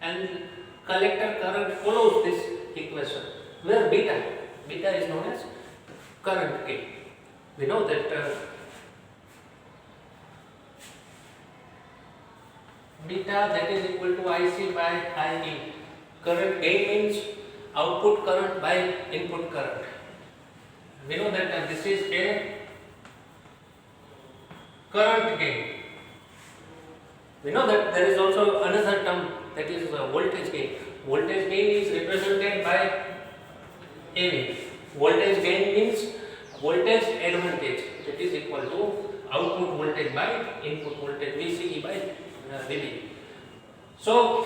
and collector current follows this equation, where beta is known as current gain. We know that beta, that is equal to IC by IE. Current gain means output current by input current. We know that this is a current gain. We know that there is also another term, that is voltage gain. Voltage gain is represented by AV. Voltage gain means voltage advantage, that is equal to output voltage by input voltage, VCE by VB. So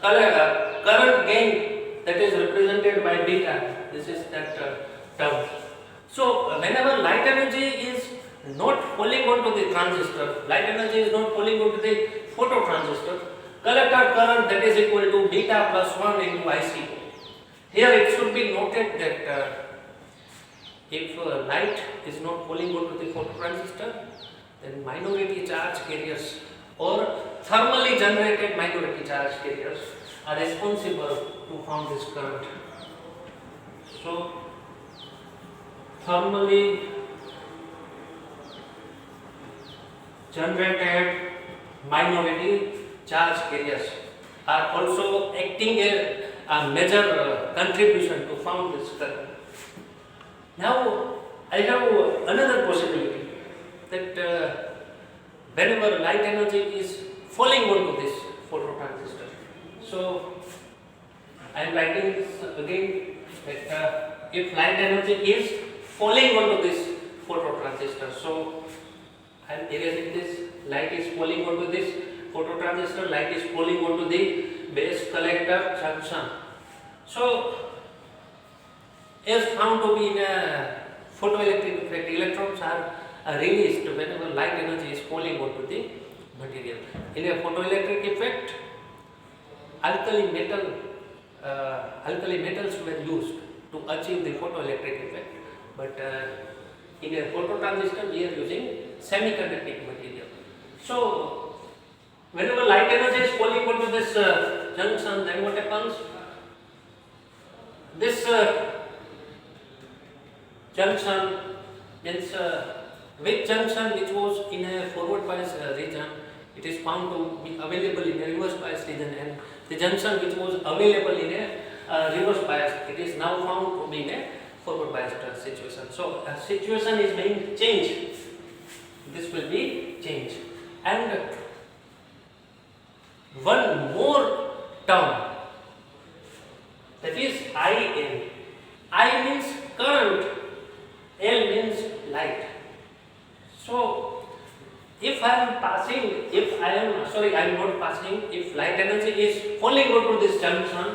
current gain, that is represented by beta. This is that term. So whenever light energy is not falling onto the transistor, light energy is not falling onto the phototransistor, collector current, that is equal to beta plus 1 into IC. Here it should be noted that if light is not falling onto the phototransistor, then minority charge carriers or thermally generated minority charge carriers are responsible to form this current. So thermally generated minority charge carriers are also acting a major contribution to form this current. Now I have another possibility that whenever light energy is falling onto this phototransistor, so I am writing this again, that if light energy is falling onto this phototransistor, so I am erasing this, light is falling onto this phototransistor, light is falling onto the base collector junction. So as found to be in a photoelectric effect, electrons are released whenever light energy is falling onto the material. In a photoelectric effect, alkali metals were used to achieve the photoelectric effect, but in a phototransistor we are using semiconducting material. So whenever light energy is falling onto this junction, then what happens? This junction means which junction which was in a forward bias region, it is found to be available in a reverse bias region, and the junction which was available in a reverse bias, it is now found to be in a forward bias situation. So a situation is being changed. This will be changed, and one more term, that is IL. I means current, L means light. So if I am not passing, if light energy is falling onto this junction,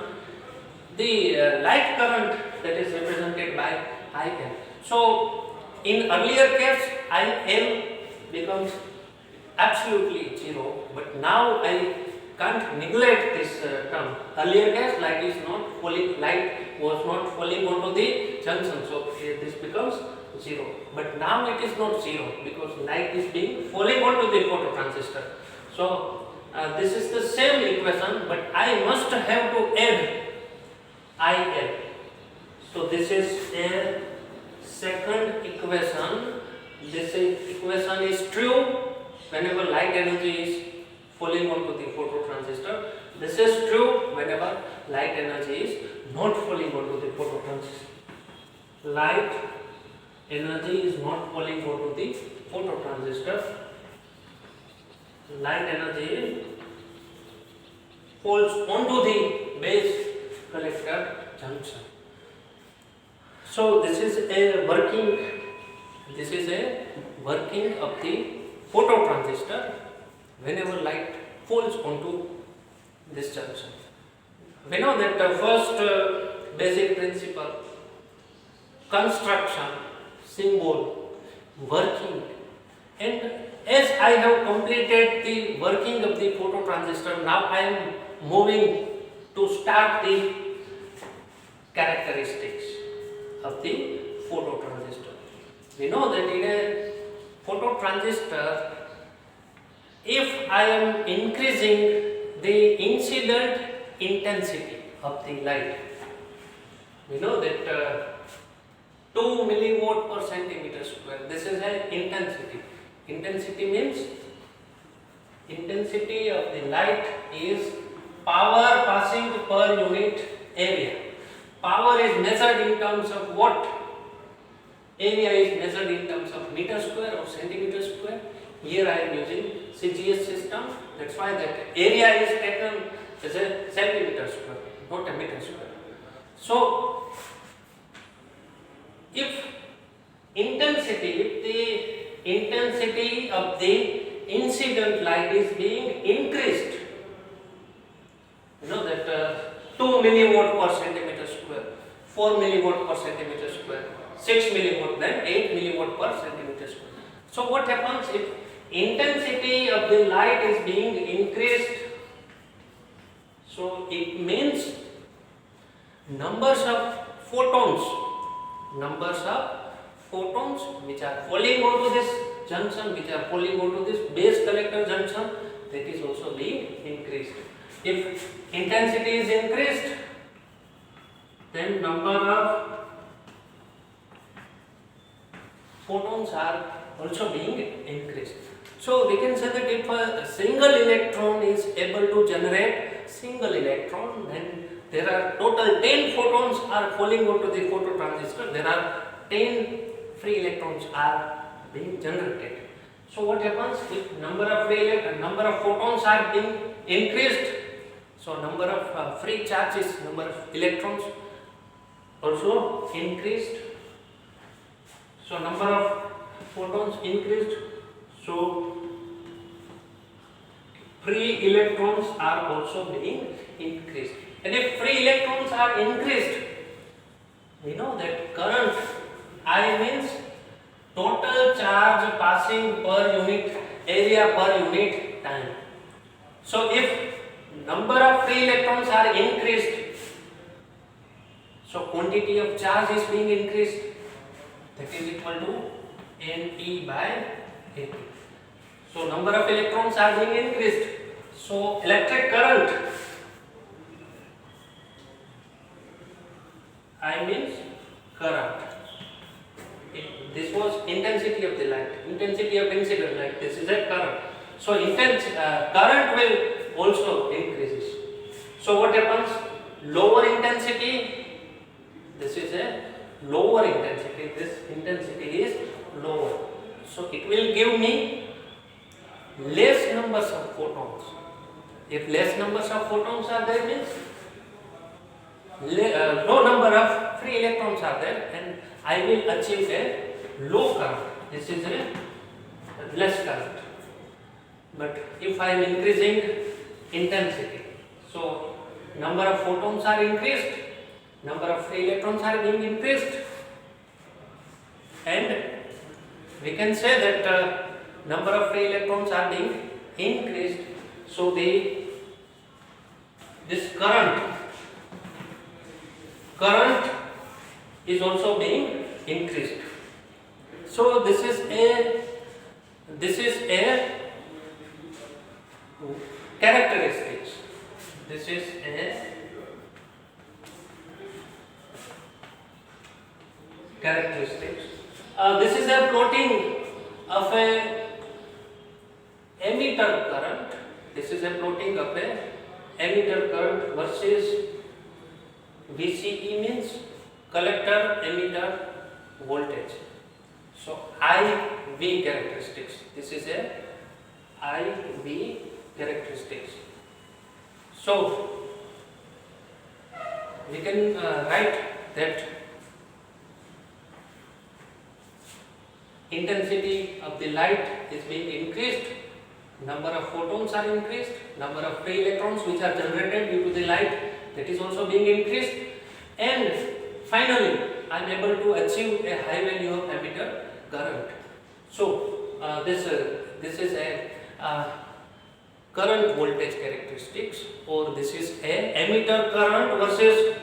the light current, that is represented by IL. So in earlier case, IL becomes absolutely zero, but now I can't neglect this term. Earlier case, light was not falling onto the junction, so this becomes zero. But now it is not zero because light is being falling onto the phototransistor. So this is the same equation, but I must have to add IL. So this is a second equation. This equation is true whenever light energy is falling onto the phototransistor. This is true whenever light energy is not falling onto the phototransistor. Light energy is not falling onto the phototransistor. Light energy falls onto the base collector junction. So this is a working of the phototransistor whenever light falls onto this junction. We know that the first basic principle, construction, symbol, working, and as I have completed the working of the phototransistor, now I am moving to start the characteristics of the phototransistor. We know that in a phototransistor, if I am increasing the incident intensity of the light. We know that 2 milliwatt per centimeter square. This is an intensity. Intensity means intensity of the light is power passing per unit area. Power is measured in terms of watt. Area is measured in terms of meter square or centimeter square. Here I am using CGS system. That's why that area is taken as a centimeter square, not a meter square. So, if the intensity of the incident light is being increased, you know that 2 milliwatt per centimeter square, 4 milliwatt per centimeter square, 6 milliwatt, then 8 milliwatt per centimeter square. So what happens if intensity of the light is being increased? So it means numbers of photons which are falling onto this junction, which are falling onto this base collector junction, that is also being increased. If intensity is increased, then number of photons are also being increased. So we can say that if a single electron is able to generate single electron, then there are total 10 photons are falling onto the phototransistor. There are 10 free electrons are being generated. So what happens if number of photons are being increased? So number of free charges, number of electrons also increased. So number of photons increased. So free electrons are also being increased. And if free electrons are increased, we know that current I means total charge passing per unit area per unit time. So if number of free electrons are increased, so quantity of charge is being increased, that is equal to NE by AP. So number of electrons are being increased. So electric current I means current. This was intensity of the light, intensity of incident light. This is a current. So current will also increases. So what happens? Lower intensity. This is a lower intensity. This intensity is lower. So it will give me less numbers of photons. If less numbers of photons are there, means low number of free electrons are there, and I will achieve a low current. This is a less current. But if I am increasing intensity, so number of photons are increased, number of free electrons are being increased, and we can say that number of free electrons are being increased. So this current is also being increased. So this is a characteristics. This is a characteristics. This is a plotting of a emitter current. This is a plotting of a emitter current versus VCE means collector emitter voltage. So IV characteristics. This is a IV characteristics. So we can write that intensity of the light is being increased, number of photons are increased, number of free electrons which are generated due to the light, that is also being increased, and finally I am able to achieve a high value of emitter current. So this is a current voltage characteristics, or this is a emitter current versus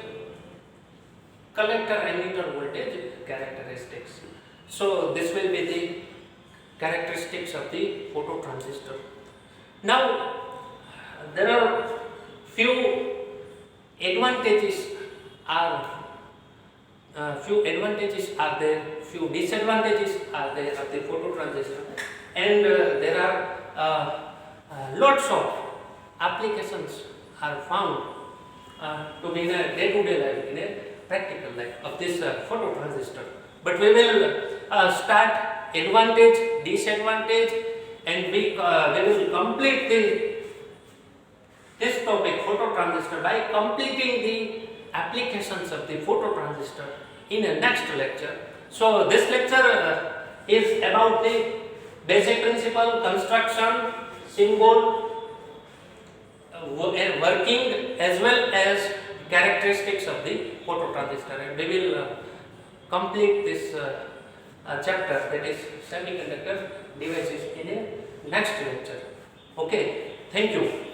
collector emitter voltage characteristics. So this will be the characteristics of the phototransistor. Now there are few advantages are there, few disadvantages are there of the photo transistor, and there are lots of applications are found to be in a day-to-day life, in a practical life of this photo transistor. But we will start advantage, disadvantage, and we will complete this topic, photo transistor, by completing the applications of the photo transistor in a next lecture. So this lecture is about the basic principle, construction, symbol, working, as well as characteristics of the photo transistor, and we will complete this chapter, that is semiconductor devices, in a next lecture. Okay, thank you.